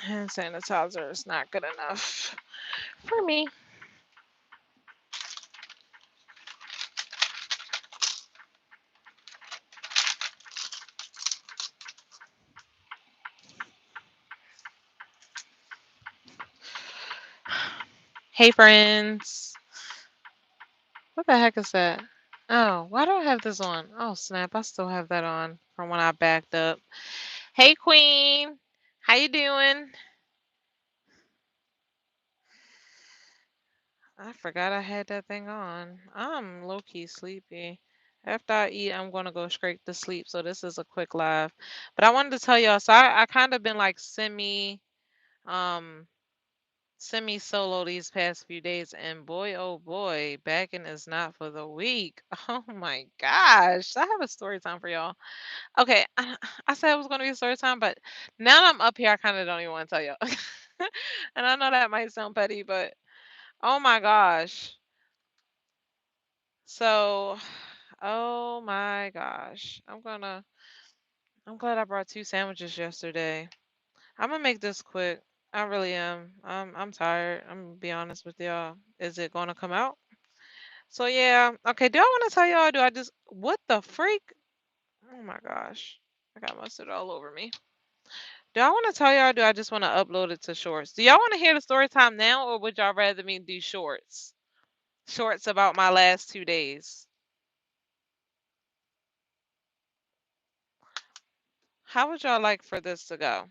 hand sanitizer is not good enough for me. Hey, friends. What the heck is that? Oh, why do I have this on? Oh, snap. I still have that on from when I backed up. Hey, Queen. How you doing? I forgot I had that thing on. I'm low-key sleepy. After I eat, I'm gonna go straight to sleep. So this is a quick live. But I wanted to tell y'all, so I kind of been like um semi solo these past few days, and boy oh boy, backing is not for the weak. Oh my gosh. I have a story time for y'all. Okay, I said it was gonna be a story time, but now that I'm up here, I kind of don't even want to tell y'all. And I know that might sound petty, but oh my gosh. So, oh my gosh. I'm glad I brought two sandwiches yesterday. I'm gonna make this quick. I really am. I'm tired. I'm gonna be honest with y'all. Is it gonna come out? So yeah. Okay, do I wanna tell y'all or do I just what the freak? Oh my gosh. I got mustard all over me. Do I wanna tell y'all or do I just wanna upload it to shorts? Do y'all wanna hear the story time now or would y'all rather me do shorts? Shorts about my last 2 days. How would y'all like for this to go?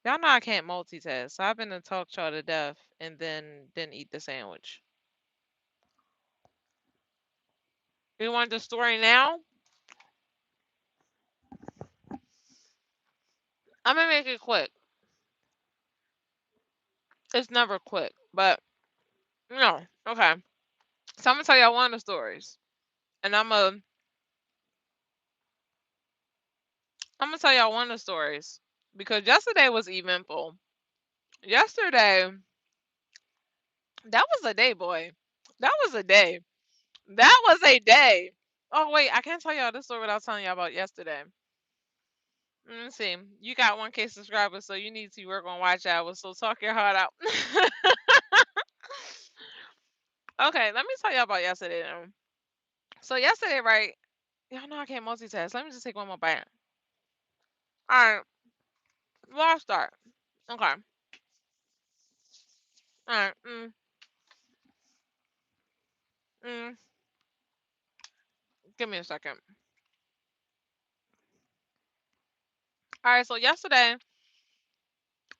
Y'all know I can't multitask, so I've been to talk y'all to death and then didn't eat the sandwich. You want the story now? I'm gonna make it quick. It's never quick, but no. Okay. So I'm gonna tell y'all one of the stories, and I'm gonna tell y'all one of the stories because yesterday was eventful. Yesterday, that was a day, boy. That was a day. That was a day. Oh wait, I can't tell y'all this story without telling y'all about yesterday. Let me see. You got 1K subscribers, so you need to work on watch hours. So talk your heart out. Okay, let me tell y'all about yesterday. Then. So yesterday, right? Y'all know I can't multitask. Let me just take one more bite. All right, well, I'll start. Okay. All right. Mm, give me a second. All right. So yesterday,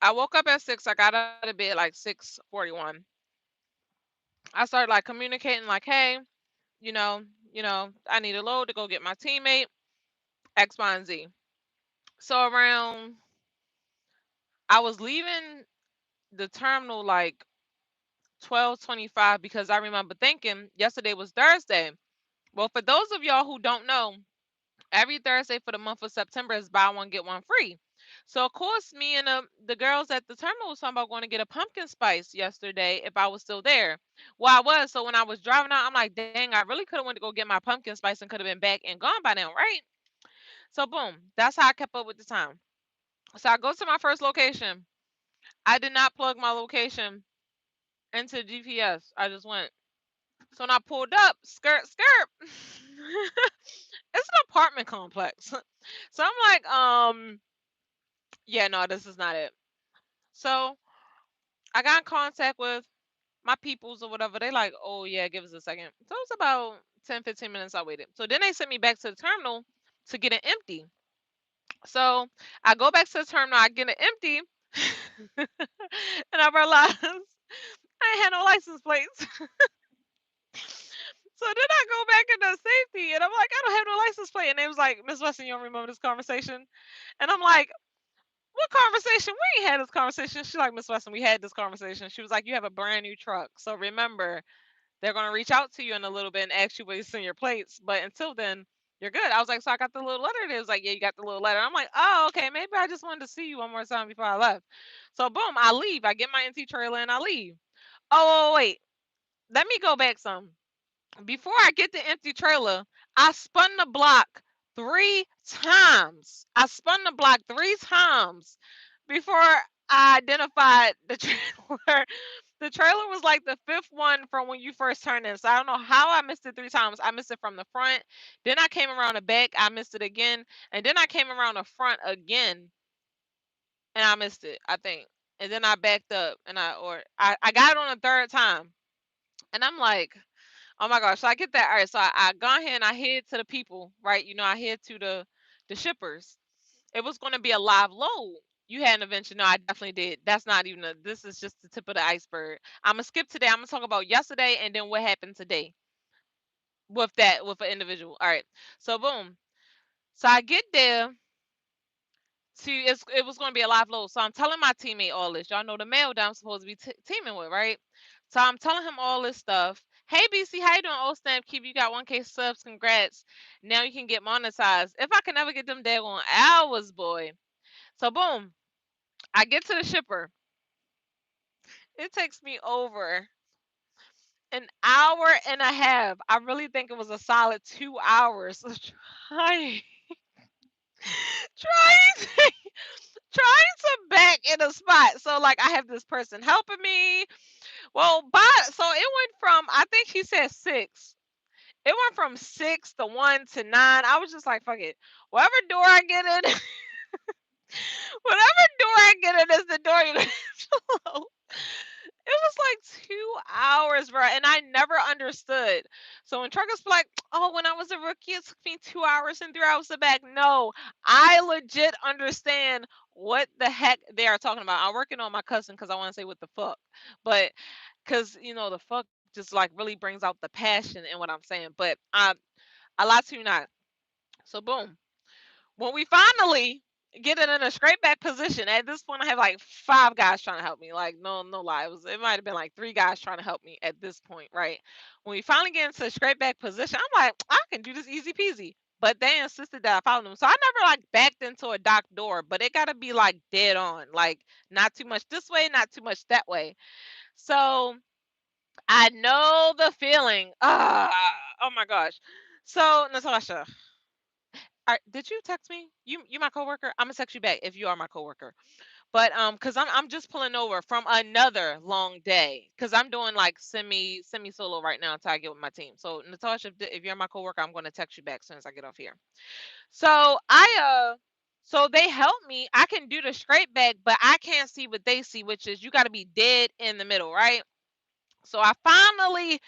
I woke up at 6. I got out of bed like 6:41. I started like communicating, like, hey, you know, I need a load to go get my teammate X, Y, and Z. So around, I was leaving the terminal like 12:25 because I remember thinking yesterday was Thursday. Well, for those of y'all who don't know, every Thursday for the month of September is buy one get one free. So of course, me and the girls at the terminal was talking about going to get a pumpkin spice yesterday if I was still there. Well, I was. So when I was driving out, I'm like, dang, I really could have went to go get my pumpkin spice and could have been back and gone by now, right? So boom, that's how I kept up with the time. So I go to my first location. I did not plug my location into GPS. I just went. So when I pulled up, skirt, skirt. It's an apartment complex. So I'm like, yeah, no, this is not it. So I got in contact with my peoples or whatever. They like, oh yeah, give us a second. So it's about 10, 15 minutes I waited. So then they sent me back to the terminal to get an empty. So I go back to the terminal, I get an empty, and I realized I ain't had no license plates. So then I go back into safety and I'm like, I don't have no license plate. And they was like, Miss Weston, you don't remember this conversation? And I'm like, what conversation? We ain't had this conversation. She's like, Miss Weston, we had this conversation. She was like, you have a brand new truck. So remember, they're going to reach out to you in a little bit and ask you where you send your plates. But until then, you're good. I was like, so I got the little letter. It was like, yeah, you got the little letter. I'm like, oh, okay. Maybe I just wanted to see you one more time before I left. So boom, I leave. I get my NT trailer and I leave. Oh, wait. Let me go back some. Before I get the empty trailer, I spun the block 3 times. I spun the block 3 times before I identified the trailer. The trailer was like the fifth one from when you first turned in. So I don't know how I missed it three times. I missed it from the front. Then I came around the back. I missed it again. And then I came around the front again and I missed it, I think. And then I backed up and I got it on the third time. And I'm like, oh my gosh. So I get that. All right. So I go ahead and I head to the people, right? I head to the shippers. It was going to be a live load. You had an invention. No, I definitely did. That's not even this is just the tip of the iceberg. I'm going to skip today. I'm going to talk about yesterday and then what happened today with an individual. All right. So boom. So I get there to it was going to be a live load. So I'm telling my teammate all this. Y'all know the male that I'm supposed to be teaming with, right? So I'm telling him all this stuff. Hey BC, how you doing? Old Stamp Keep, you got 1K subs. Congrats. Now you can get monetized. If I can never get them daggone hours, boy. So boom, I get to the shipper. It takes me over an hour and a half. I really think it was a solid 2 hours of trying, trying, trying to back in a spot. So like I have this person helping me. Well, so it went from I think she said six. It went from six to one to nine. I was just like, fuck it. Whatever door I get in, whatever door I get in is the door you know. It was like 2 hours, bro, and I never understood. So when truckers be like, "Oh, when I was a rookie, it took me 2 hours and 3 hours to back." No, I legit understand what the heck they are talking about. I'm working on my cousin because I want to say what the fuck, but because the fuck just like really brings out the passion in what I'm saying. But I lie to you not. So boom, when we finally get it in a straight back position, at this point I have like five guys trying to help me. Like no lie, it might have been like three guys trying to help me at this point, right? When we finally get into a straight back position, I'm like, I can do this easy peasy. But they insisted that I follow them. So I never like backed into a dock door, but it gotta be like dead on. Like not too much this way, not too much that way. So I know the feeling. Oh my gosh. So Natasha, did you text me? You my coworker? I'm gonna text you back if you are my coworker. But cause I'm just pulling over from another long day. Cause I'm doing like semi solo right now until I get with my team. So Natasha, if you're my coworker, I'm gonna text you back as soon as I get off here. So so they help me. I can do the straight back, but I can't see what they see, which is you got to be dead in the middle, right? So I finally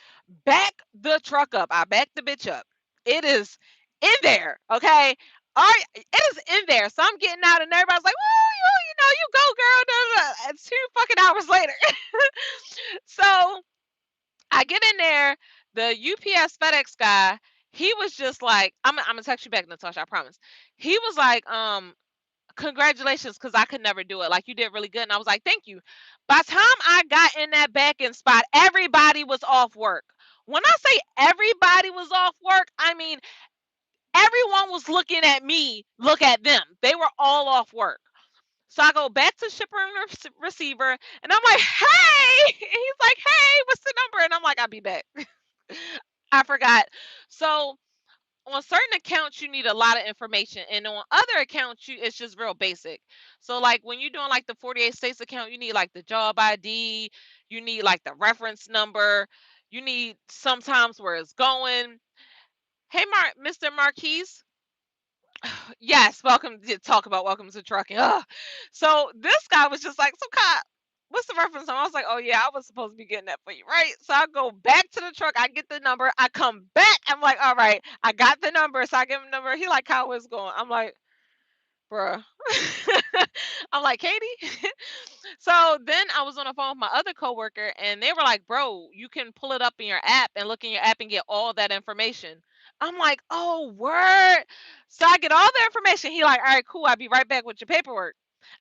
back the truck up. I back the bitch up. It is in there, okay? All right, it is in there. So I'm getting out, and everybody's like, "Woo, you go, girl." Da, da, da. And 2 fucking hours later, so I get in there. The UPS FedEx guy, he was just like, "I'm gonna text you back, Natasha. I promise." He was like, congratulations, because I could never do it. Like you did really good. And I was like, thank you. By the time I got in that back end spot, everybody was off work. When I say everybody was off work, I mean everyone was looking at me, look at them. They were all off work. So I go back to shipper and receiver, and I'm like, hey. And he's like, hey, what's the number? And I'm like, I'll be back. I forgot. So on certain accounts you need a lot of information, and on other accounts it's just real basic. So like when you're doing like the 48 states account, you need like the job ID, you need like the reference number, you need sometimes where it's going. Hey Mr. Marquise. Yes, welcome to talk about welcome to trucking. Ugh. So this guy was just like, so Kai, what's the reference number? I was like, oh yeah, I was supposed to be getting that for you, right? So I go back to the truck, I get the number, I come back, I'm like, all right, I got the number, so I give him the number. He like, how it's going? I'm like, bruh. I'm like, Katie. So then I was on the phone with my other coworker, and they were like, bro, you can pull it up in your app and look in your app and get all that information. I'm like, oh, word. So I get all the information. He like, all right, cool. I'll be right back with your paperwork.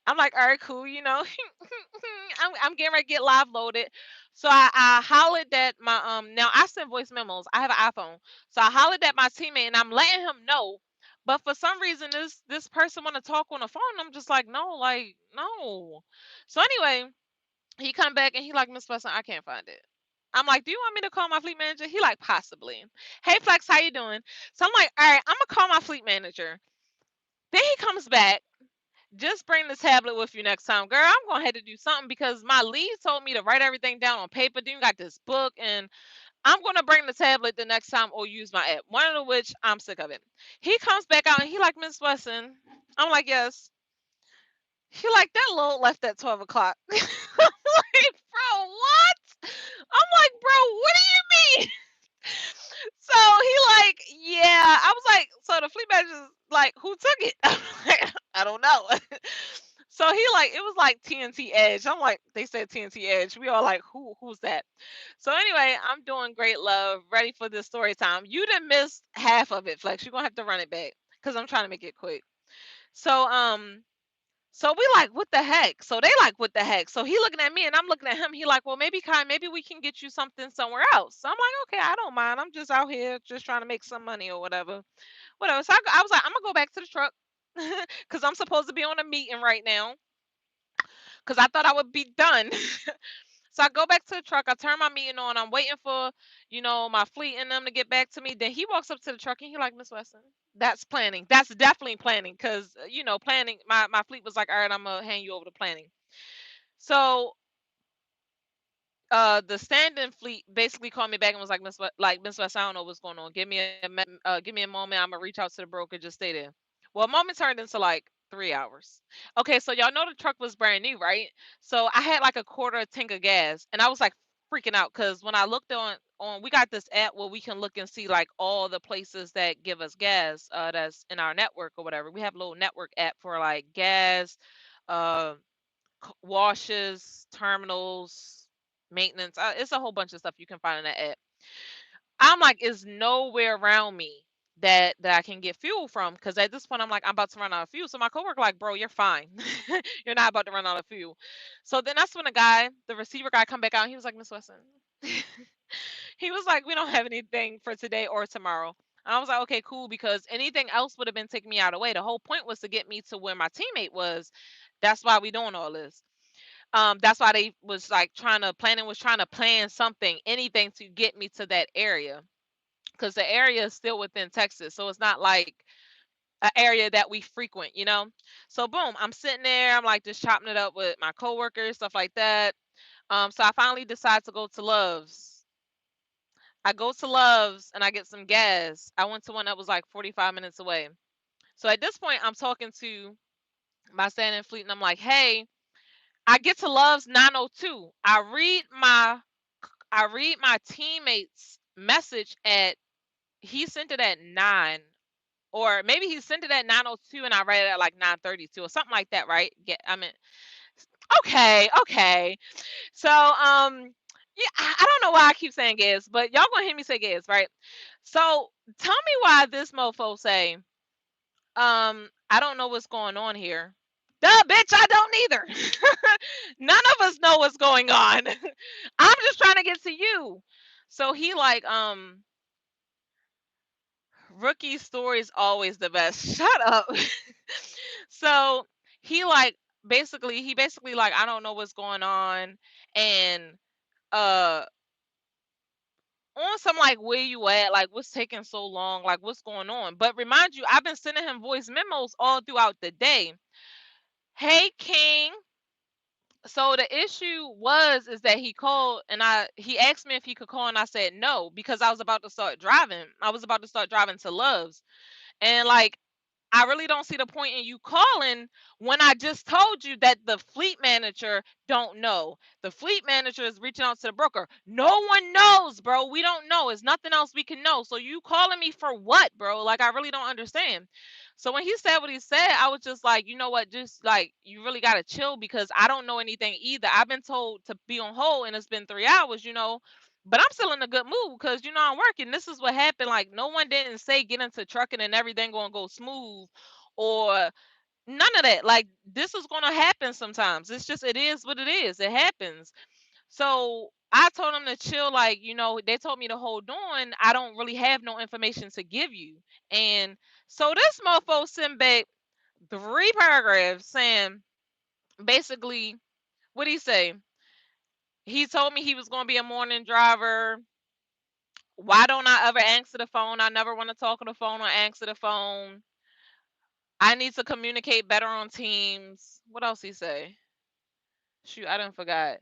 I'm like, all right, cool. I'm getting ready to get live loaded. So I hollered at my now I send voice memos. I have an iPhone. So I hollered at my teammate and I'm letting him know. But for some reason this person wanna talk on the phone. I'm just like, no, like, no. So anyway, he come back and he like, Miss Wesson, I can't find it. I'm like, do you want me to call my fleet manager? He like, possibly. Hey Flex, how you doing? So I'm like, all right, I'm gonna call my fleet manager. Then he comes back. Just bring the tablet with you next time, girl. I'm gonna have to do something because my lead told me to write everything down on paper. Then you got this book, and I'm gonna bring the tablet the next time or use my app. One of the which I'm sick of it. He comes back out and he like, Miss Wesson. I'm like, yes. He like, that load left at 12 o'clock. I'm like, bro, what? I'm like, bro, what do you mean? So he like, yeah. I was like, so the fleet manager's like, who took it? I'm like, I don't know. So he like, it was like TNT Edge. I'm like, they said TNT Edge. We all like, who's that? So anyway, I'm doing great, love. Ready for this story time. You didn't miss half of it, Flex. You're gonna have to run it back because I'm trying to make it quick. So so we like, what the heck? So they like, what the heck? So he looking at me and I'm looking at him. He like, well, maybe Kai, maybe we can get you something somewhere else. So I'm like, okay, I don't mind. I'm just out here just trying to make some money or whatever. Whatever. So I was like, I'm gonna go back to the truck because I'm supposed to be on a meeting right now because I thought I would be done. So I go back to the truck. I turn my meeting on. I'm waiting for, my fleet and them to get back to me. Then he walks up to the truck and he like, Miss Wesson, that's planning. That's definitely planning because, planning. My fleet was like, all right, I'm gonna hand you over to planning. So the standing fleet basically called me back and was like, Miss West, I don't know what's going on. Give me a moment. I'm gonna reach out to the broker. Just stay there. Well, a moment turned into like 3 hours. Okay, so y'all know the truck was brand new, right? So I had like a quarter tank of gas, and I was like freaking out because when I looked on we got this app where we can look and see like all the places that give us gas that's in our network or whatever. We have a little network app for like gas, uh washes, terminals, maintenance. It's a whole bunch of stuff you can find in that app. I'm like, it's nowhere around me that I can get fuel from because at this point I'm like, I'm about to run out of fuel. So my coworker like, bro, you're fine. You're not about to run out of fuel. So then that's when the receiver guy, come back out. And he was like, Miss Wesson. He was like, we don't have anything for today or tomorrow. And I was like, okay, cool, because anything else would have been taking me out of the way. The whole point was to get me to where my teammate was. That's why we doing all this. That's why they was like trying to plan something, anything to get me to that area. Because the area is still within Texas. So it's not like an area that we frequent. So boom, I'm sitting there, I'm like just chopping it up with my coworkers, stuff like that. So I finally decide to go to Love's. I go to Love's and I get some gas. I went to one that was like 45 minutes away. So at this point, I'm talking to my standing fleet and I'm like, hey, I get to Love's 9:02. I read my teammate's message at he sent it at 9, or maybe he sent it at 9:02 and I read it at like 9:32 or something like that, right? Yeah, I mean, okay. So yeah, I don't know why I keep saying gas, but y'all gonna hear me say gas, right? So tell me why this mofo say, I don't know what's going on here. Duh, bitch, I don't either. None of us know what's going on. I'm just trying to get to you. So he like, rookie story is always the best. Shut up. So he like he basically like, I don't know what's going on, and uh on some like, where you at, like what's taking so long, like what's going on. But remind you, I've been sending him voice memos all throughout the day. Hey King. So the issue was is that he called and he asked me if he could call and I said no because I was about to start driving. I was about to start driving to Love's. And like, I really don't see the point in you calling when I just told you that the fleet manager don't know. The fleet manager is reaching out to the broker. No one knows, bro. We don't know. It's nothing else we can know. So you calling me for what, bro? Like, I really don't understand. So when he said what he said, I was just like, you know what? Just like, you really got to chill because I don't know anything either. I've been told to be on hold and it's been 3 hours. But I'm still in a good mood because I'm working. This is what happened. Like, no one didn't say get into trucking and everything gonna go smooth or none of that. Like, this is gonna happen sometimes. It's just, it is what it is. It happens. So I told them to chill. Like, they told me to hold on. I don't really have no information to give you. And so this mofo sent back 3 paragraphs saying basically, what he say? He told me he was gonna be a morning driver. Why don't I ever answer the phone? I never want to talk on the phone or answer the phone. I need to communicate better on Teams. What else he say? Shoot, I didn't forgot.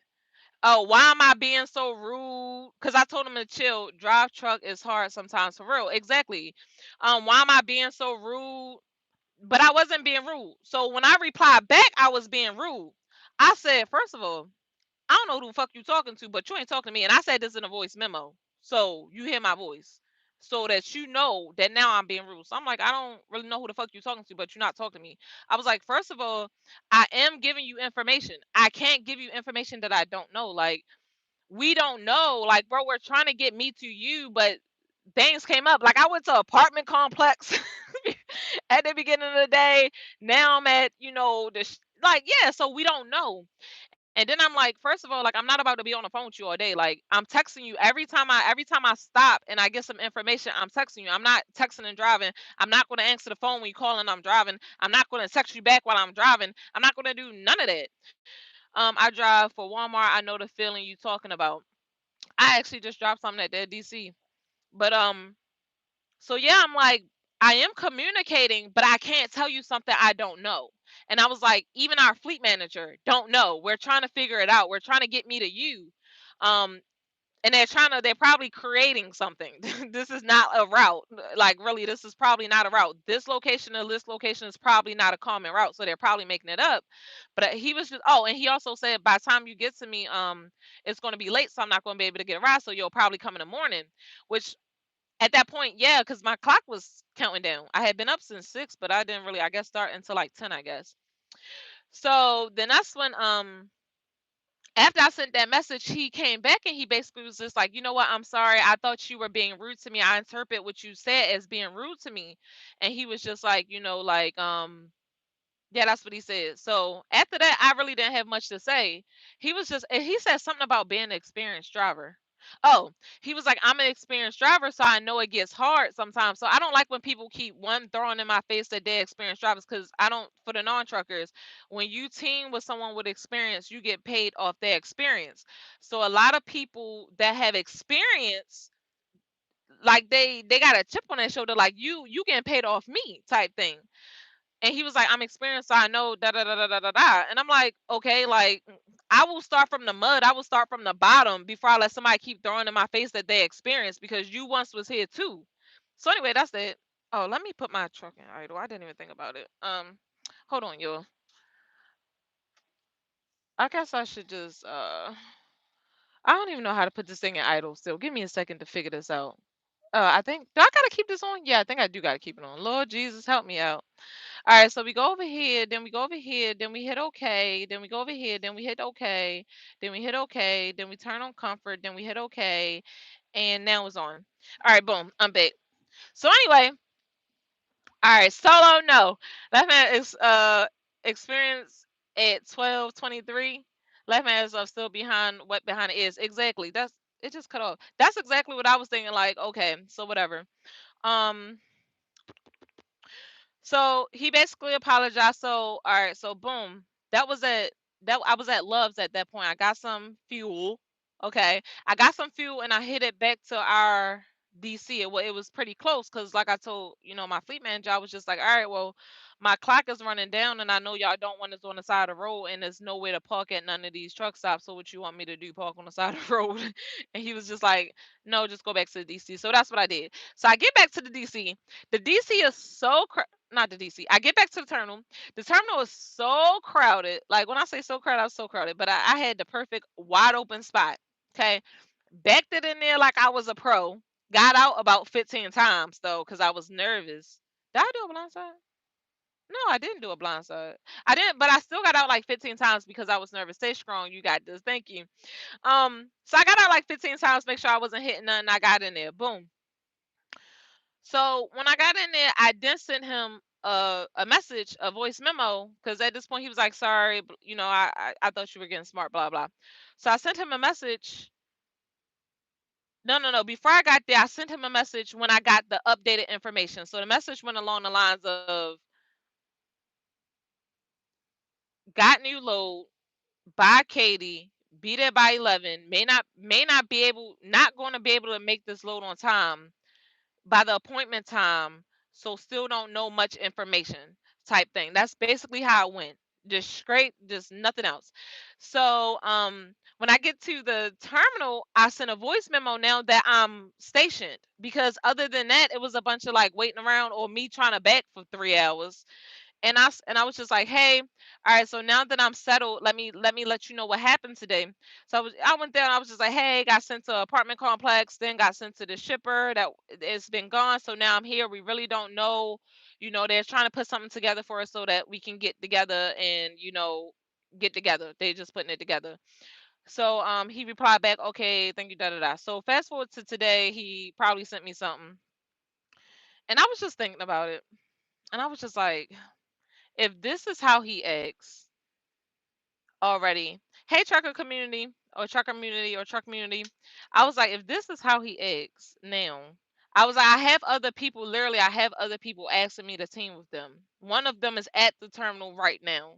Oh, why am I being so rude? Because I told him to chill. Drive truck is hard sometimes for real. Exactly. Why am I being so rude? But I wasn't being rude. So when I replied back, I was being rude. I said, first of all, I don't know who the fuck you talking to, but you ain't talking to me. And I said this in a voice memo. So you hear my voice. So that you know that now I'm being rude. So I'm like, I don't really know who the fuck you talking to, but you're not talking to me. I was like, first of all, I am giving you information. I can't give you information that I don't know. Like, we don't know. Like, bro, we're trying to get me to you, but things came up. Like, I went to apartment complex at the beginning of the day. Now I'm at, like, yeah, so we don't know. And then I'm like, first of all, like, I'm not about to be on the phone with you all day. Like, I'm texting you every time I stop and I get some information, I'm texting you. I'm not texting and driving. I'm not going to answer the phone when you call and I'm driving. I'm not going to text you back while I'm driving. I'm not going to do none of that. I drive for Walmart. I know the feeling you talking about. I actually just dropped something at the DC. But so yeah, I'm like, I am communicating, but I can't tell you something I don't know. And I was like, even our fleet manager don't know. We're trying to figure it out. We're trying to get me to you. Um, and they're probably creating something. This is not a route. Like, really, this is probably not a route. This location or this location is probably not a common route. So they're probably making it up. But he was just, oh, and he also said by the time you get to me, it's going to be late. So I'm not going to be able to get a ride. So you'll probably come in the morning, which at that point, yeah, because my clock was counting down. I had been up since 6, but I didn't really, I guess, start until like 10, I guess. So then that's when after I sent that message, he came back and he basically was just like, you know what, I'm sorry. I thought you were being rude to me. I interpret what you said as being rude to me. And he was just like, yeah, that's what he said. So after that, I really didn't have much to say. He was just, and he said something about being an experienced driver. Oh, he was like, I'm an experienced driver, so I know it gets hard sometimes. So I don't like when people keep one throwing in my face that they're experienced drivers because I don't, for the non truckers, when you team with someone with experience, you get paid off their experience. So a lot of people that have experience, like they got a chip on their shoulder, like you getting paid off me type thing. And he was like, I'm experienced, so I know da da da da da da da. And I'm like, okay, like I will start from the mud. I will start from the bottom before I let somebody keep throwing in my face that they experienced because you once was here too. So anyway, that's it. Oh, let me put my truck in idle. I didn't even think about it. Hold on, y'all. I guess I should just I don't even know how to put this thing in idle still. Give me a second to figure this out. I think, do I gotta keep this on? Yeah, I think I do gotta keep it on. Lord Jesus, help me out. All right, so we go over here, then we go over here, then we hit OK, then we go over here, then we hit OK, then we hit OK, then we turn on comfort, then we hit OK, and now it's on. All right, boom, I'm back. So anyway, all right, solo no. Left man is experience at 12:23. Left man is still behind what behind it is. Exactly. That's it just cut off. That's exactly what I was thinking, like, okay, so whatever. Um So he basically apologized. So all right, so boom. That was at that I was at Love's at that point. I got some fuel. Okay. I got some fuel and I hit it back to our DC. It was pretty close because like I told, my fleet manager, I was just like, all right, well, my clock is running down and I know y'all don't want us on the side of the road and there's nowhere to park at none of these truck stops. So what you want me to do? Park on the side of the road? And he was just like, no, just go back to the DC. So that's what I did. So I get back to the DC. The DC is so not the DC. I get back to the terminal. The terminal is so crowded. Like when I say so crowded, I was so crowded. But I had the perfect wide open spot. Okay. Backed it in there like I was a pro. Got out about 15 times though, because I was nervous. Did I do a blind side? No, I didn't do a blind side. I didn't, but I still got out like 15 times because I was nervous. Stay strong. You got this. Thank you. So I got out like 15 times, make sure I wasn't hitting nothing. I got in there. Boom. So when I got in there, I then sent him a message, a voice memo, because at this point he was like, "Sorry, I thought you were getting smart, blah blah." So I sent him a message. No, no, no. Before I got there, I sent him a message when I got the updated information. So the message went along the lines of, "Got new load by Katie. Be there by 11. May not be able, not going to be able to make this load on time by the appointment time, so still don't know much information. type thing. That's basically how it went. Just straight, just nothing else. So when I get to the terminal, I sent a voice memo now that I'm stationed, because other than that, it was a bunch of like waiting around or me trying to back for 3 hours. And I was just like, hey, all right, so now that I'm settled, let me let you know what happened today. So I went there and I was just like, hey, got sent to an apartment complex, then got sent to the shipper that it's been gone. So now I'm here. We really don't know, they're trying to put something together for us so that we can get together and get together. They just putting it together. So he replied back, okay, thank you, da da da. So fast forward to today, he probably sent me something, and I was just thinking about it, and I was just like, if this is how he acts already. Hey, trucker community, or trucker community, or truck community. I was like, if this is how he acts now, I was like, I have other people, literally, I have other people asking me to team with them. One of them is at the terminal right now.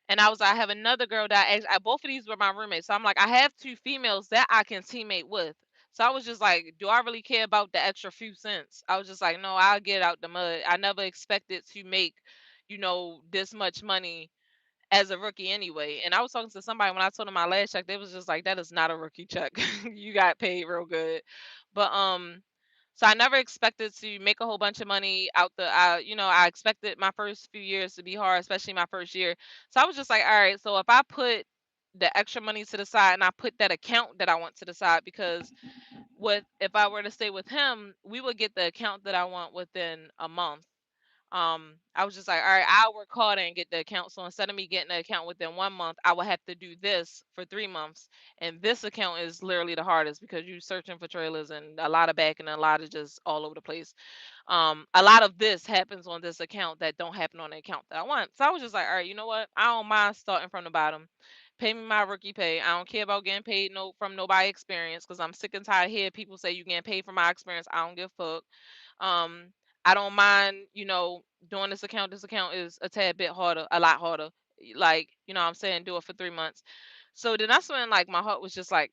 And I was like, I have another girl that both of these were my roommates. So I'm like, I have two females that I can teammate with. So I was just like, do I really care about the extra few cents? I was just like, no, I'll get out the mud. I never expected to make, this much money as a rookie anyway. And I was talking to somebody when I told them my last check, they was just like, that is not a rookie check. You got paid real good. But so I never expected to make a whole bunch of money out I expected my first few years to be hard, especially my first year. So I was just like, all right, so if I put the extra money to the side and I put that account that I want to the side, because what if I were to stay with him, we would get the account that I want within a month. I was just like, all right, I'll work harder and get the account. So instead of me getting the account within 1 month, I would have to do this for 3 months. And this account is literally the hardest because you're searching for trailers and a lot of back and a lot of just all over the place. A lot of this happens on this account that don't happen on the account that I want. So I was just like, all right, you know what? I don't mind starting from the bottom. Pay me my rookie pay. I don't care about getting paid from nobody experience, because I'm sick and tired of hearing people say you getting paid for my experience. I don't give a fuck. Um, I don't mind, doing this account. This account is a tad bit harder, a lot harder. Like, I'm saying, do it for 3 months. So then that's when like my heart was just like,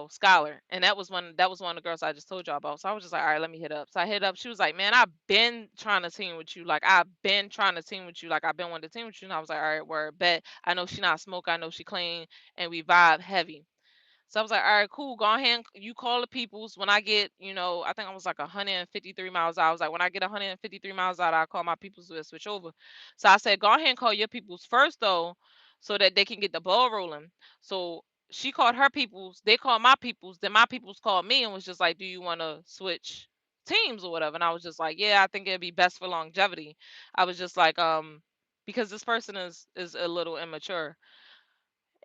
Scholar, and that was one of the girls I just told y'all about. So I was just like, all right, let me hit up. So I hit up. She was like, man, I've been trying to team with you. Like I've been trying to team with you. Like I've been wanting to team with you. And I was like, all right, word, bet. I know she not smoke. I know she clean, and we vibe heavy. So I was like, all right, cool. Go ahead. You call the peoples. When I get, I think I was like 153 miles out. I was like, when I get 153 miles out, I'll call my peoples to switch over. So I said, go ahead and call your peoples first, though, so that they can get the ball rolling. So she called her peoples. They called my peoples. Then my peoples called me and was just like, do you want to switch teams or whatever? And I was just like, yeah, I think it'd be best for longevity. I was just like, because this person is a little immature,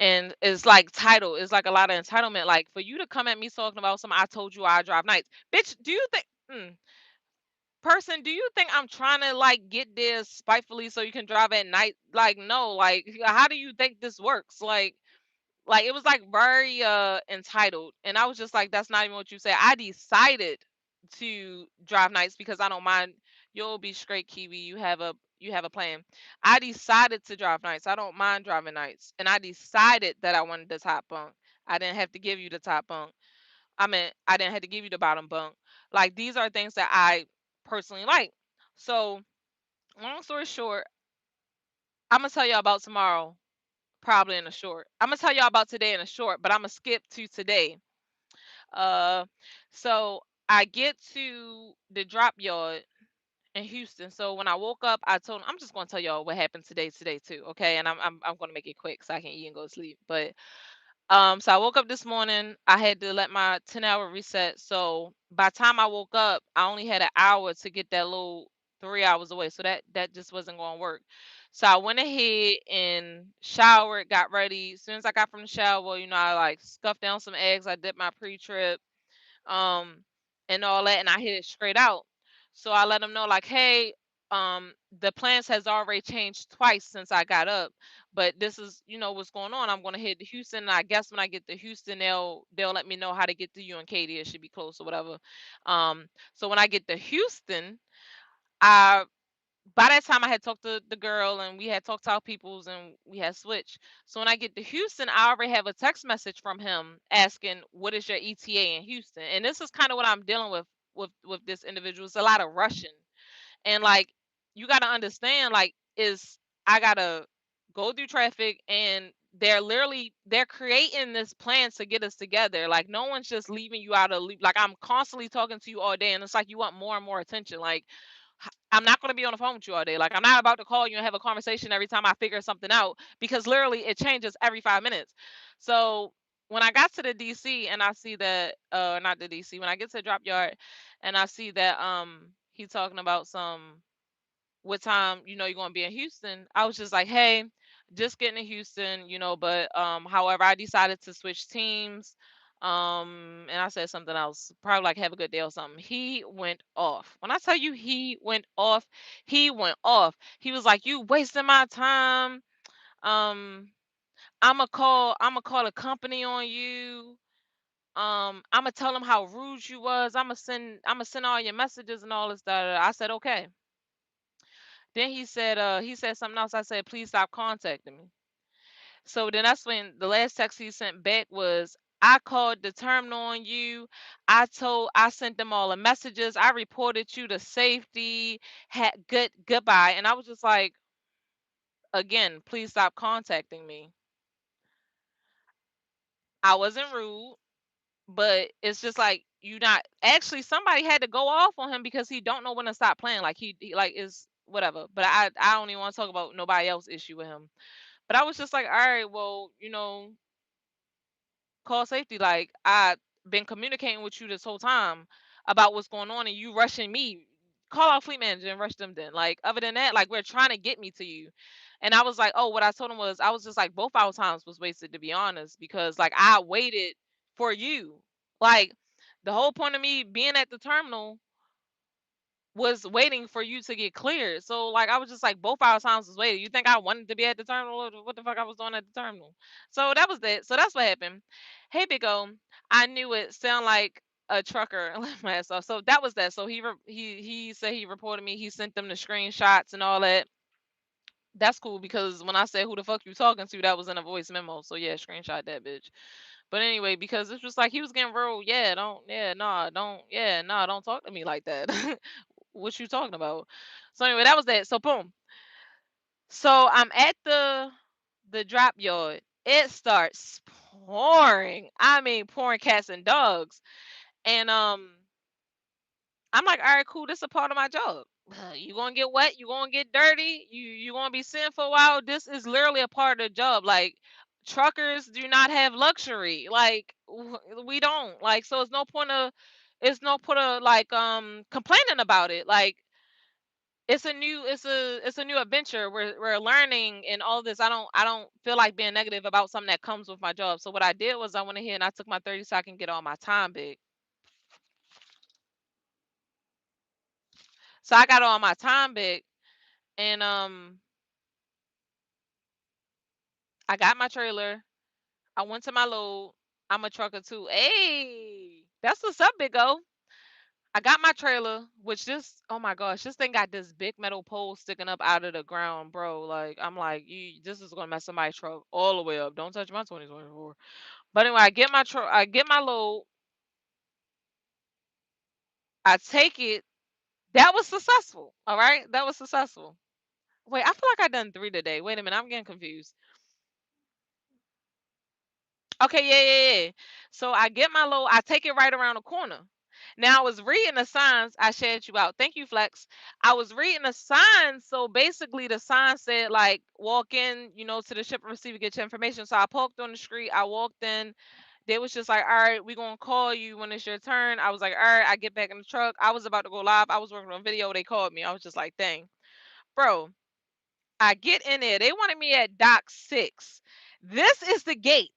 and it's like title, it's like a lot of entitlement, like for you to come at me talking about some, I told you I drive nights, bitch. Do you think, person, do you think I'm trying to like get there spitefully so you can drive at night? Like, no. Like, how do you think this works? Like it was like very entitled, and I was just like, that's not even what you said. I decided to drive nights because I don't mind. You'll be straight, Kiwi. You have a plan. I decided to drive nights. I don't mind driving nights, and I decided that I wanted the top bunk. I didn't have to give you the top bunk. I mean, I didn't have to give you the bottom bunk. Like, these are things that I personally like. So long story short, I'm gonna tell y'all about tomorrow, probably in a short. I'm gonna tell y'all about today in a short, but I'm gonna skip to today. Uh, so I get to the drop yard in Houston. So when I woke up, I told him, I'm just gonna tell y'all what happened today too, okay? And I'm gonna make it quick so I can eat and go to sleep. But so I woke up this morning. I had to let my 10-hour reset. So by the time I woke up, I only had an hour to get that little 3 hours away. So that just wasn't going to work. So I went ahead and showered, got ready. As soon as I got from the shower, I like scuffed down some eggs. I did my pre-trip, um, and all that, and I hit it straight out. So I let them know, like, hey, the plans has already changed twice since I got up, but this is, what's going on. I'm gonna head to Houston, and I guess when I get to Houston, they'll let me know how to get to you and Katie. It should be close or whatever. So when I get to Houston, I by that time I had talked to the girl and we had talked to our peoples and we had switched. So when I get to Houston, I already have a text message from him asking what is your ETA in Houston. And this is kind of what I'm dealing with this individual. It's a lot of Russian. And like you got to understand, like, is I got to go through traffic, and they're creating this plan to get us together. Like, no one's just leaving you out of loop. Like, I'm constantly talking to you all day, and it's like you want more and more attention. Like, I'm not going to be on the phone with you all day. Like, I'm not about to call you and have a conversation every time I figure something out, because literally it changes every 5 minutes. So when I got to the DC and I see that, not the DC, when I get to the drop yard and I see that, he's talking about some, what time, you're going to be in Houston. I was just like, hey, just getting to Houston, but however, I decided to switch teams. And I said something else, probably like have a good day or something. He went off. When I tell you he went off, he went off. He was like, you wasting my time. Um, I'm gonna call a company on you. I'm gonna tell them how rude you was. I'm gonna send all your messages and all this stuff. I said, okay. Then he said something else. I said, please stop contacting me. So then that's when the last text he sent back was, I called the terminal on you. I sent them all the messages. I reported you to safety. Had goodbye. And I was just like, again, please stop contacting me. I wasn't rude, but it's just like, you not actually, somebody had to go off on him because he don't know when to stop playing. Like, he like, is whatever. But I don't even want to talk about nobody else issue with him. But I was just like, all right, well, call safety. Like, I've been communicating with you this whole time about what's going on, and you rushing me. Call our fleet manager and rush them then. Like, other than that, like, we're trying to get me to you. And I was like, oh, what I told him was, I was just like, both our times was wasted, to be honest, because like I waited for you. Like, the whole point of me being at the terminal was waiting for you to get cleared. So like, I was just like, both our times was waiting. You think I wanted to be at the terminal, or what the fuck I was doing at the terminal? So that was that. So that's what happened. Hey, Big O, I knew it sound like a trucker and left my ass off. So that was that. So he said he reported me. He sent them the screenshots and all that. That's cool, because when I said who the fuck you talking to, that was in a voice memo. So yeah, screenshot that bitch. But anyway, because it's just like he was getting real, yeah, nah, don't talk to me like that. What you talking about? So anyway, that was that. So boom. So I'm at the drop yard. It starts pouring. I mean, pouring cats and dogs. And I'm like, all right, cool. This is a part of my job. You gonna get wet. You gonna get dirty. You gonna be sitting for a while. This is literally a part of the job. Like, truckers do not have luxury. Like, we don't. Like, so it's no point of like complaining about it. Like, it's a new adventure. We're learning and all this. I don't feel like being negative about something that comes with my job. So what I did was I went ahead and I took my 30 so I can get all my time back. So I got all my time back, and I got my trailer. I went to my load. I'm a trucker too. Hey, that's what's up, Big O. I got my trailer, which this, oh my gosh, this thing got this big metal pole sticking up out of the ground, bro. Like, I'm like, this is gonna mess somebody's truck all the way up. Don't touch my 2024. But anyway, I get my load, I take it. That was successful. All right, that was successful. Wait, I feel like I done 3 today. Wait a minute, I'm getting confused. Okay, yeah, yeah, yeah. So I get my load, I take it right around the corner. Now I was reading the signs. I shared you out. Thank you, Flex. I was reading the signs. So basically, the sign said like, walk in, to the ship and receiver, get your information. So I parked on the street. I walked in. They was just like, all right, we gonna call you when it's your turn. I was like, all right. I get back in the truck. I was about to go live. I was working on video. They called me. I was just like, dang, bro. I get in there. They wanted me at dock 6. This is the gate.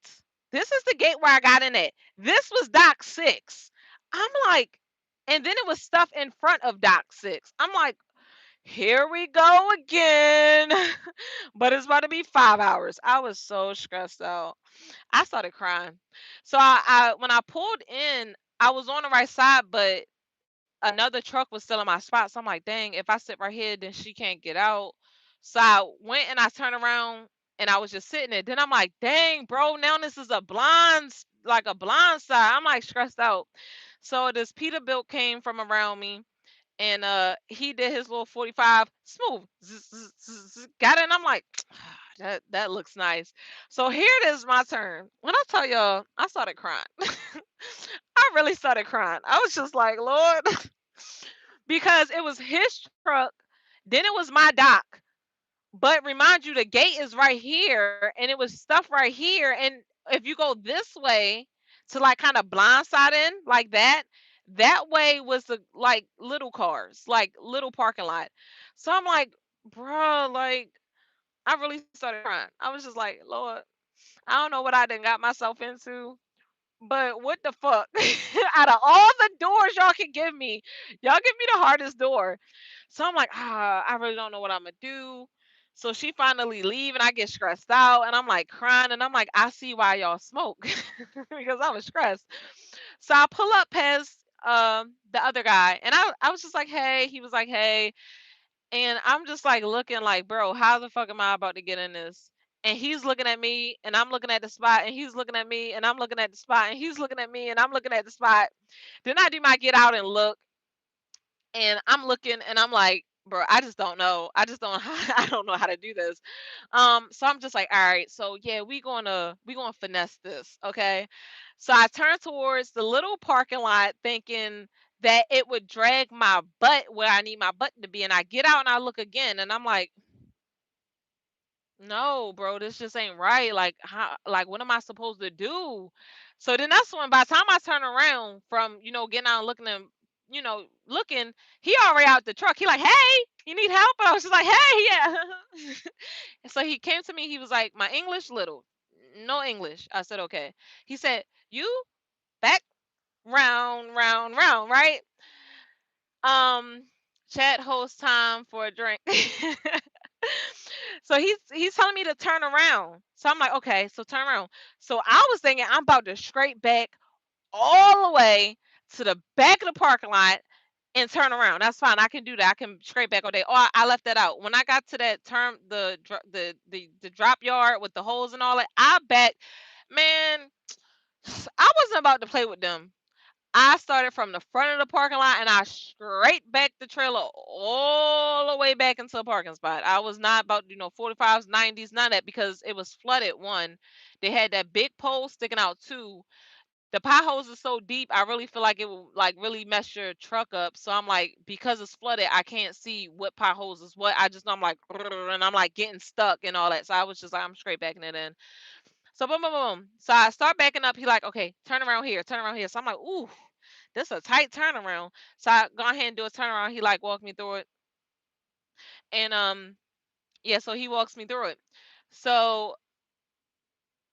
This is the gate where I got in at. This was dock 6. I'm like, and then it was stuff in front of dock 6. I'm like, here we go again. But it's about to be 5 hours. I was so stressed out. I started crying. So I when I pulled in, I was on the right side, but another truck was still in my spot. So I'm like, dang, if I sit right here, then she can't get out. So I went and I turned around and I was just sitting there. Then I'm like, dang, bro, now this is like a blind side. I'm like stressed out. So this Peterbilt came from around me and he did his little 45 smooth, got it, and I'm like, that looks nice. So here it is, my turn. When I tell y'all, I started crying. I really started crying. I was just like, Lord, because it was his truck, then it was my dock. But remind you, the gate is right here, and it was stuff right here. And if you go this way to like kind of blindside in like that, that way was the like little cars, like little parking lot. So I'm like, bro, like I really started crying. I was just like, Lord, I don't know what I done got myself into. But what the fuck? Out of all the doors y'all can give me, y'all give me the hardest door. So I'm like, I really don't know what I'm gonna do. So she finally leave and I get stressed out and I'm like crying and I'm like, I see why y'all smoke because I was stressed. So I pull up past the other guy and I was just like, hey, he was like, hey, and I'm just like looking like, bro, how the fuck am I about to get in this? And he's looking at me and I'm looking at the spot and he's looking at me and I'm looking at the spot and he's looking at me and I'm looking at the spot. Then I do my get out and look and I'm looking and I'm like, bro, I just don't know. I just don't I don't know how to do this. So I'm just like, all right, so yeah, we gonna finesse this, okay? So I turn towards the little parking lot thinking that it would drag my butt where I need my butt to be. And I get out and I look again and I'm like, no, bro, this just ain't right. Like, how, like, what am I supposed to do? So then that's when, by the time I turn around from, getting out and looking and, looking, he already out the truck. He like, hey, you need help? And I was just like, hey, yeah. And so he came to me. He was like, my English little, no English. I said, okay. He said, you back round, round, round, right? Um, chat host time for a drink. So he's telling me to turn around. So I'm like, okay, so turn around. So I was thinking I'm about to scrape back all the way to the back of the parking lot and turn around. That's fine. I can do that. I can scrape back all day. Oh, I left that out. When I got to that term, the drop yard with the holes and all that, I bet, man, I wasn't about to play with them. I started from the front of the parking lot and I straight back the trailer all the way back into the parking spot. I was not about, 45s, 90s, none of that because it was flooded. One, they had that big pole sticking out. Two, the potholes are so deep, I really feel like it will like really mess your truck up. So I'm like, because it's flooded, I can't see what potholes is what. I just know I'm like, and I'm like getting stuck and all that. So I was just like, I'm straight backing it in. So boom, boom, boom. So I start backing up. He like, okay, turn around here, turn around here. So I'm like, ooh, this a tight turnaround. So I go ahead and do a turnaround. He like walked me through it. And yeah, so he walks me through it. So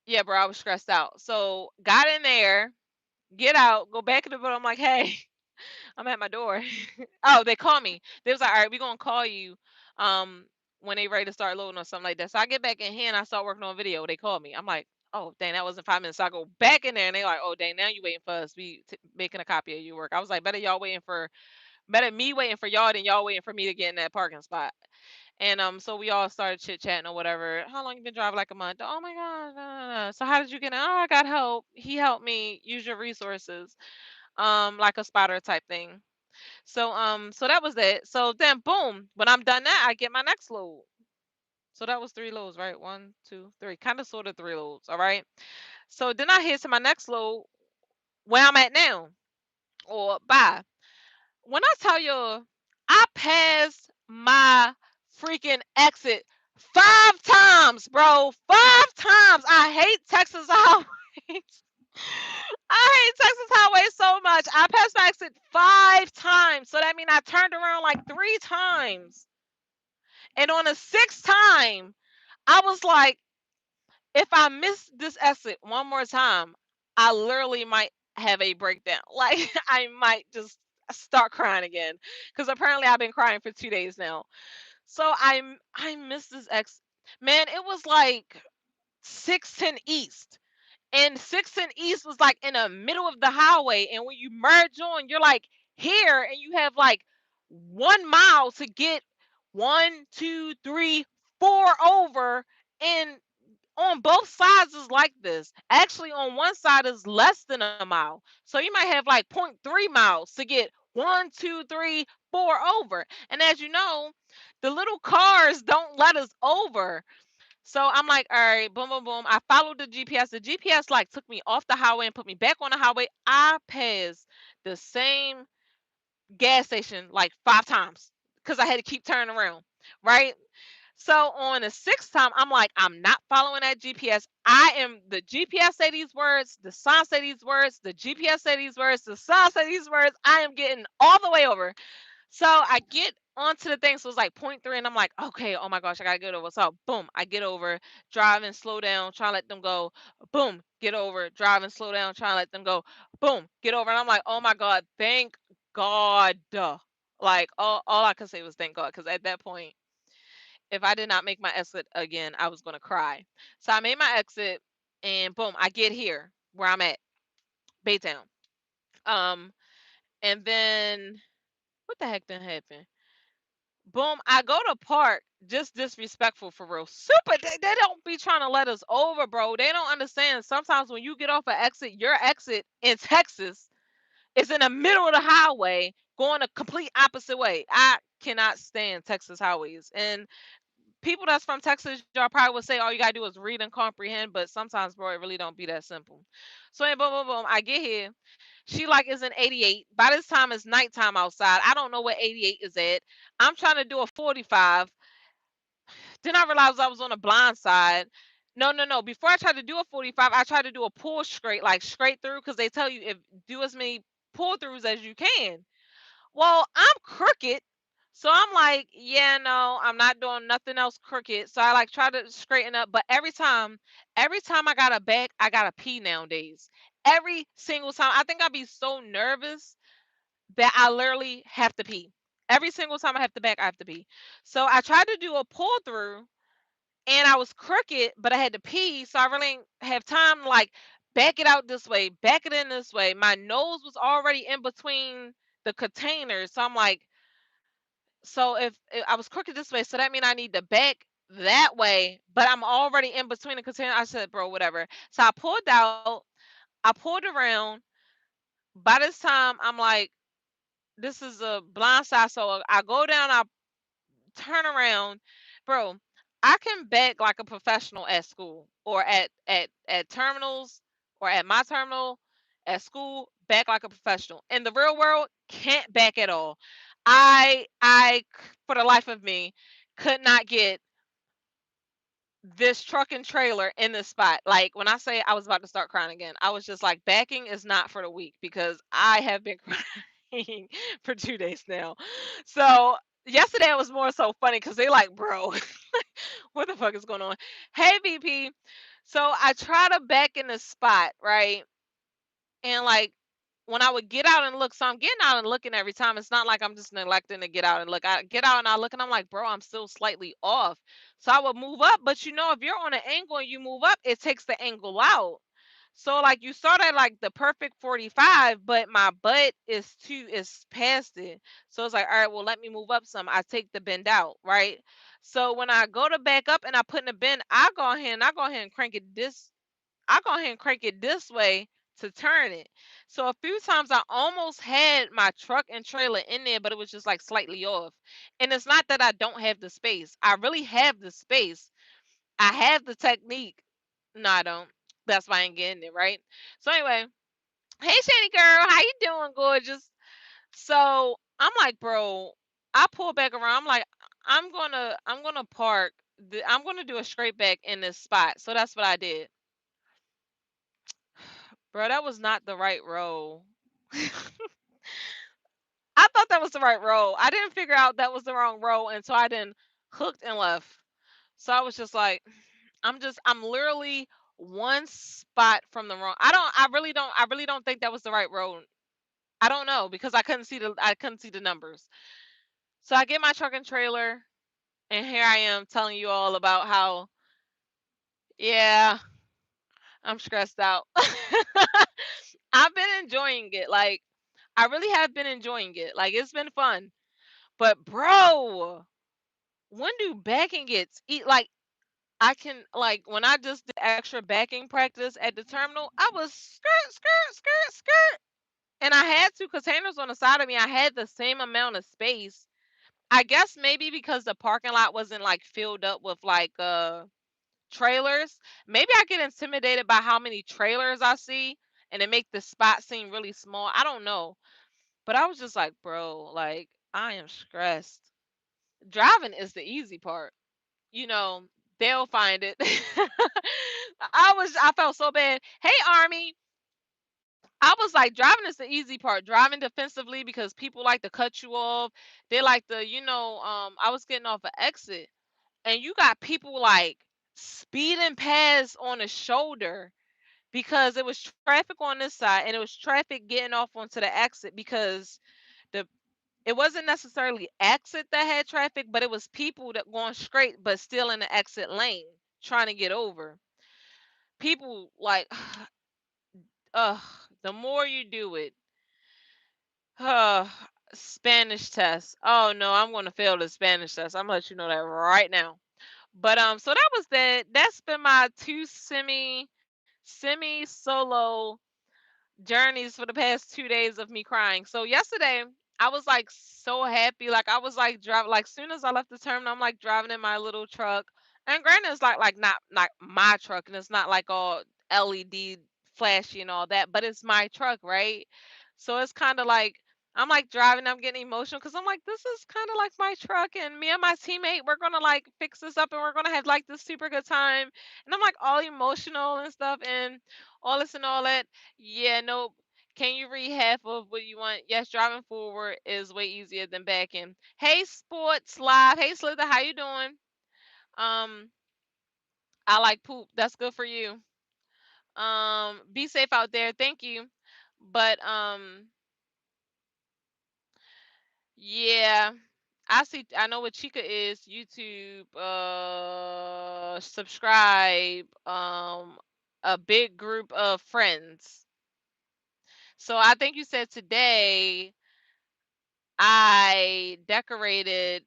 yeah, bro, I was stressed out. So got in there, get out, go back in the boat. I'm like, hey, I'm at my door. Oh, they call me. They was like, all right, we gonna call you um when they ready to start loading or something like that. So I get back in here and I start working on video. They call me. I'm like, oh dang, that wasn't 5 minutes. So I go back in there and they like, oh dang, now you waiting for us. We making a copy of your work. I was like, better me waiting for y'all than y'all waiting for me to get in that parking spot. And so we all started chit chatting or whatever. How long you been driving? Like a month. Oh my god. So how did you get in? Oh, I got help. He helped me use your resources. Like a spotter type thing. So that was it. So then boom, when I'm done that, I get my next load. So that was three loads, right? One, two, three. Kind of sort of three loads. All right. So then I head to my next load where I'm at now. Or bye. When I tell you I passed my freaking exit 5 times, bro. 5 times. I hate Texas highways. I hate Texas highways so much. I passed my exit 5 times. So that means I turned around like 3 times. And on the sixth time, I was like, if I miss this exit one more time, I literally might have a breakdown. Like I might just start crying again. Because apparently I've been crying for 2 days now. So I missed this ex. Man, it was like 610 East. And 610 East was like in the middle of the highway. And when you merge on, you're like here and you have like 1 mile to get one, two, three, four over. And on both sides is like this. Actually, on one side is less than a mile. So you might have like 0.3 miles to get one, two, three, 4 over. And as you know, the little cars don't let us over. So I'm like, all right, boom, boom, boom. I followed the GPS. The GPS like took me off the highway and put me back on the highway. I passed the same gas station like 5 times because I had to keep turning around. Right. So on the sixth time, I'm like, I'm not following that GPS. I am the GPS say these words, the sign say these words, the GPS say these words, the sign say these words. I am getting all the way over. So I get onto the thing. So it's like point three, and I'm like, okay, oh my gosh, I gotta get over. So boom, I get over, drive and slow down, try to let them go. Boom, get over, drive and slow down, try to let them go. Boom, get over. And I'm like, oh my God, thank God. Like all I could say was thank God, because at that point, if I did not make my exit again, I was gonna cry. So I made my exit, and boom, I get here where I'm at, Baytown. Um, and then what the heck done happened? Boom, I go to park, just disrespectful for real. Super, they don't be trying to let us over, bro. They don't understand. Sometimes when you get off an exit, your exit in Texas is in the middle of the highway going a complete opposite way. I cannot stand Texas highways. And people that's from Texas, y'all probably would say all you gotta do is read and comprehend, but sometimes, bro, it really don't be that simple. So, boom, boom, boom. I get here. She like is in 88. By this time, it's nighttime outside. I don't know where 88 is at. I'm trying to do a 45. Then I realized I was on the blind side. No, no, no. Before I tried to do a 45, I tried to do a pull straight, like straight through, because they tell you if do as many pull throughs as you can. Well, I'm crooked. So I'm like, yeah, no, I'm not doing nothing else crooked. So I like try to straighten up, but every time I got a back, I got to pee nowadays. Every single time. I think I'd be so nervous that I literally have to pee. Every single time I have to back, I have to pee. So I tried to do a pull through and I was crooked, but I had to pee. So I really didn't have time to like back it out this way, back it in this way. My nose was already in between the containers. So I'm like, so if I was crooked this way, so that means I need to back that way, but I'm already in between the container. I said, bro, whatever. So I pulled out, I pulled around. By this time, I'm like, this is a blind side. So I go down, I turn around, bro. I can back like a professional at school or at terminals or at my terminal at school, back like a professional. In the real world, can't back at all. For the life of me could not get this truck and trailer in this spot. Like when I say I was about to start crying again, I was just like, backing is not for the weak because I have been crying for 2 days now. So yesterday it was more so funny because they like, bro, what the fuck is going on? Hey VP. So I try to back in the spot, right? And like when I would get out and look, so I'm getting out and looking every time. It's not like I'm just neglecting to get out and look. I get out and I look and I'm like, bro, I'm still slightly off. So I would move up, but you know, if you're on an angle and you move up, it takes the angle out. So like you start at like the perfect 45, but my butt is past it. So it's like, all right, well, let me move up some. I take the bend out, right? So when I go to back up and I put in the bend, I go ahead and crank it this I go ahead and crank it this way to turn it. So a few times I almost had my truck and trailer in there, but it was just like slightly off. And it's not that I don't have the space. I really have the space. I have the technique. No, I don't. That's why I ain't getting it, right? So anyway, hey Shani girl, how you doing, gorgeous? So I'm like, bro, I pull back around. I'm like, I'm gonna park. I'm gonna do a straight back in this spot. So that's what I did. Bro, that was not the right roll. I thought that was the right roll. I didn't figure out that was the wrong roll until I then hooked and left. So I was just like, I'm literally one spot from the wrong. I really don't think that was the right roll. I don't know because I couldn't see the numbers. So I get my truck and trailer and here I am telling you all about how, yeah, I'm stressed out. I've been enjoying it. Like I really have been enjoying it. Like it's been fun. But bro, when do backing gets eat like I can like when I just did extra backing practice at the terminal, I was skirt, skirt, skirt, skirt. And I had two containers on the side of me. I had the same amount of space. I guess maybe because the parking lot wasn't like filled up with like trailers. Maybe I get intimidated by how many trailers I see and it make the spot seem really small. I don't know. But I was just like, bro, like I am stressed. Driving is the easy part. You know, they'll find it. I felt so bad. Hey Army, I was like, driving is the easy part. Driving defensively because people like to cut you off. They like to, I was getting off an exit and you got people like speeding past on the shoulder because it was traffic on this side and it was traffic getting off onto the exit because the it wasn't necessarily exit that had traffic, but it was people that going straight but still in the exit lane trying to get over. People like ugh, the more you do it, uh, Spanish test. Oh no, I'm gonna fail the Spanish test. I'm gonna let you know that right now. But so that was that. That's been my two semi solo journeys for the past 2 days of me crying. So yesterday I was like so happy. Like I was like driving like soon as I left the terminal, I'm like driving in my little truck. And granted it's like not my truck and it's not like all LED flashy and all that, but it's my truck, right? So it's kind of like I'm like driving, I'm getting emotional because I'm like, this is kind of like my truck, and me and my teammate, we're gonna like fix this up and we're gonna have like this super good time. And I'm like all emotional and stuff, and all this and all that. Yeah, nope. Can you read half of what you want? Yes, driving forward is way easier than backing. Hey, Sports Live. Hey, Slither, how you doing? Um, I like poop. That's good for you. Be safe out there. Thank you. But yeah, I see. I know what Chica is. YouTube. Subscribe. A big group of friends. So I think you said today I decorated.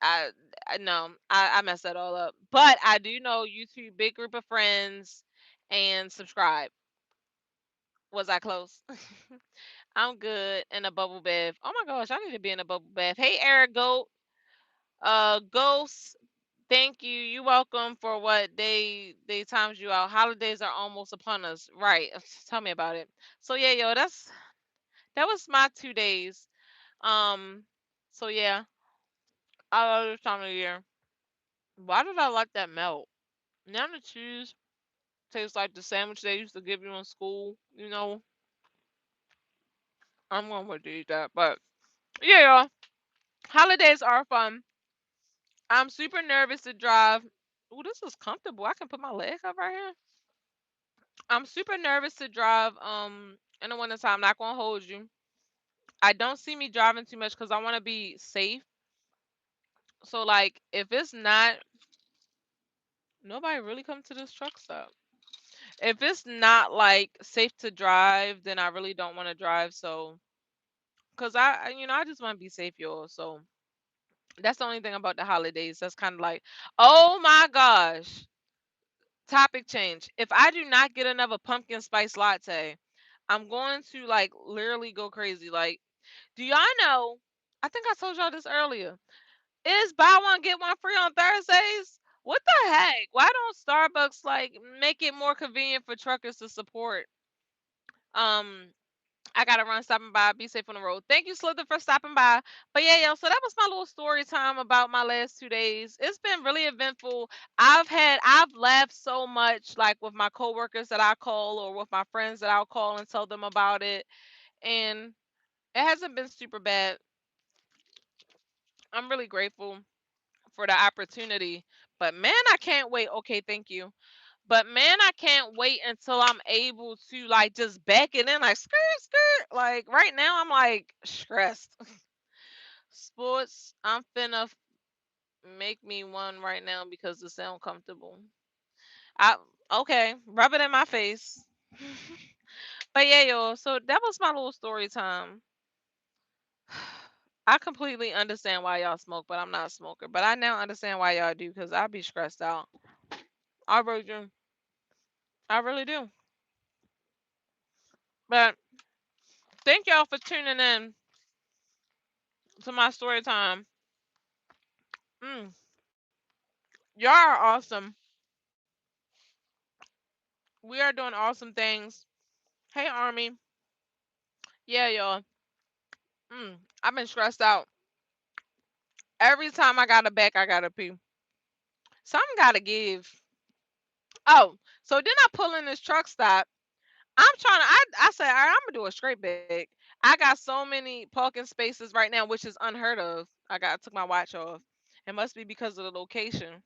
I no, I messed that all up. But I do know YouTube big group of friends and subscribe. Was I close? I'm good in a bubble bath. Oh my gosh, I need to be in a bubble bath. Hey Eric Goat, Ghost. Thank you. You welcome for what they times you out. Holidays are almost upon us. Right. Tell me about it. So yeah, yo, that was my 2 days. Um. So yeah, I love this time of year. Why did I let that melt? Now the cheese tastes like the sandwich they used to give you in school. I'm gonna to eat that. But yeah, holidays are fun. I'm super nervous to drive. Oh, this is comfortable. I can put my leg up right here. I'm super nervous to drive. In the wintertime, I'm not gonna hold you. I don't see me driving too much because I want to be safe. So like, if it's not, nobody really come to this truck stop. If it's not like safe to drive, then I really don't want to drive. So, cause I just want to be safe, y'all. So that's the only thing about the holidays. That's kind of like, oh my gosh, topic change. If I do not get another pumpkin spice latte, I'm going to like literally go crazy. Like, do y'all know? I think I told y'all this earlier. Is buy one get one free on Thursdays? What the heck? Why don't Starbucks like make it more convenient for truckers to support? Um, I gotta run, stopping by. Be safe on the road. Thank you, Slither, for stopping by. But yeah, yo, so that was my little story time about my last 2 days. It's been really eventful. I've laughed so much, like with my coworkers that I call or with my friends that I'll call and tell them about it. And it hasn't been super bad. I'm really grateful for the opportunity. But man, I can't wait. Okay, thank you. But man, I can't wait until I'm able to like just back it in like skirt skirt. Like right now I'm like stressed. Sports, I'm finna make me one right now because it sound comfortable. I okay, rub it in my face. But yeah, yo, so that was my little story time. I completely understand why y'all smoke, but I'm not a smoker. But I now understand why y'all do because I be stressed out. I really do. I really do. But thank y'all for tuning in to my story time. Mm, y'all are awesome. We are doing awesome things. Hey, Army. Yeah, y'all. I've been stressed out. Every time I got a back, I gotta pee. Something gotta give. Oh, so then I pull in this truck stop. I'm trying to. I said, all right, I'm gonna do a straight bag. I got so many parking spaces right now, which is unheard of. Took my watch off. It must be because of the location.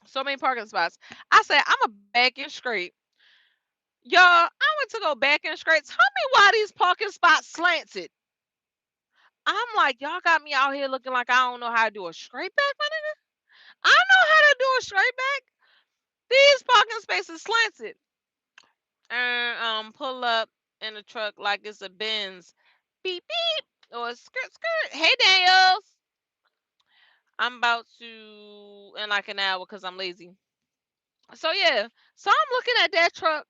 So many parking spots. I said, I'm a back in straight. Y'all, I went to go back in straight. Tell me why these parking spots slanted. I'm like, y'all got me out here looking like I don't know how to do a straight back, my nigga. I know how to do a straight back. These parking spaces slanted. And pull up in the truck like it's a Benz. Beep beep or a skirt skirt. Hey Daniels. I'm about to in like an hour because I'm lazy. So yeah. So I'm looking at that truck.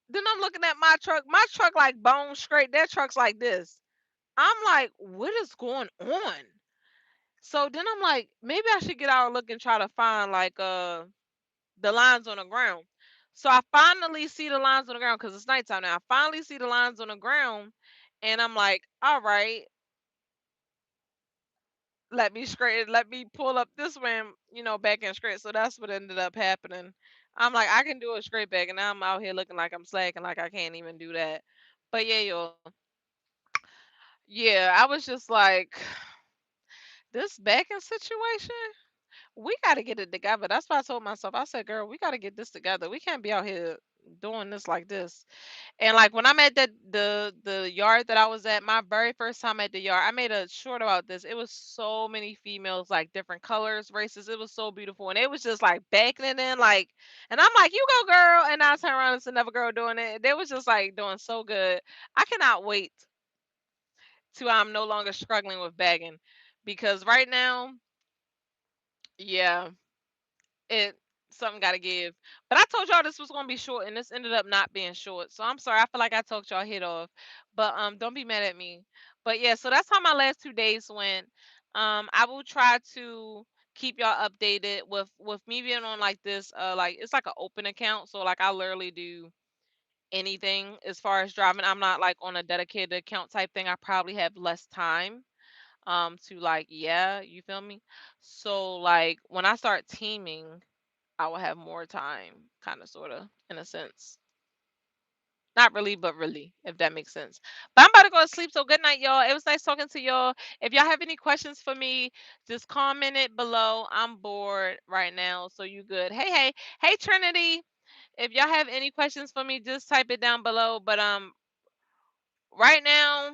Then I'm looking at my truck. My truck like bone straight. That truck's like this. I'm like, what is going on? So then I'm like, maybe I should get out and look and try to find like the lines on the ground. So I finally see the lines on the ground because it's nighttime now. I finally see the lines on the ground, and I'm like, all right, let me pull up this way, and, back in straight. So that's what ended up happening. I'm like, I can do a straight back, and now I'm out here looking like I'm slacking, like I can't even do that. But yeah, yo, yeah, I was just like, this backing situation. We got to get it together. That's why I told myself. I said, "Girl, we got to get this together. We can't be out here doing this like this." And like when I'm at the yard that I was at, my very first time at the yard, I made a short about this. It was so many females, like different colors, races. It was so beautiful, and it was just like backing it in, like. And I'm like, "You go, girl!" And I turn around and it's another girl doing it. They was just like doing so good. I cannot wait till I'm no longer struggling with bagging, because right now, yeah. It something got to give. But I told y'all this was gonna be short, and this ended up not being short. So I'm sorry. I feel like I talked y'all head off, but don't be mad at me. But yeah, so that's how my last 2 days went. I will try to keep y'all updated with me being on like this. Like it's like an open account, so like I literally do anything as far as driving. I'm not like on a dedicated account type thing. I probably have less time to like, yeah, you feel me? So like when I start teaming, I will have more time, kind of, sort of, in a sense. Not really, but really, if that makes sense. But I'm about to go to sleep. So good night, y'all. It was nice talking to y'all. If y'all have any questions for me, just comment it below. I'm bored right now, so you good. Hey, Trinity. If y'all have any questions for me, just type it down below. But right now,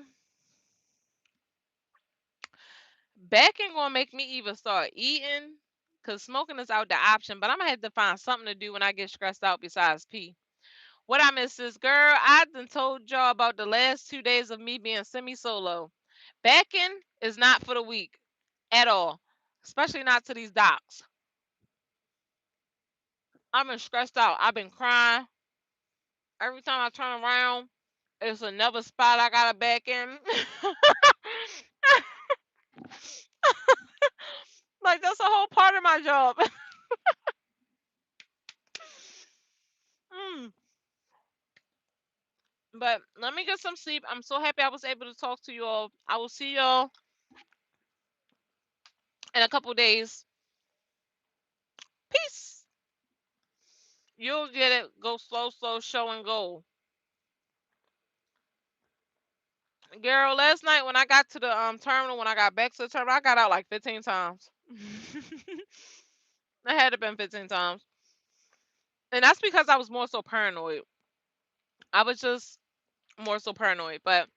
back ain't gonna make me even start eating, cause smoking is out the option. But I'm gonna have to find something to do when I get stressed out besides pee. What I miss is, girl, I done told y'all about the last 2 days of me being semi solo. Backing is not for the weak at all, especially not to these docs. I've been stressed out. I've been crying. Every time I turn around, it's another spot I gotta back in. Like, that's a whole part of my job. Mm. But let me get some sleep. I'm so happy I was able to talk to you all. I will see y'all in a couple days. Peace. You'll get it. Go slow, slow, show and go. Girl, last night when I got to the terminal, when I got back to the terminal, I got out like 15 times. It had to been 15 times. And that's because I was more so paranoid. I was just more so paranoid. But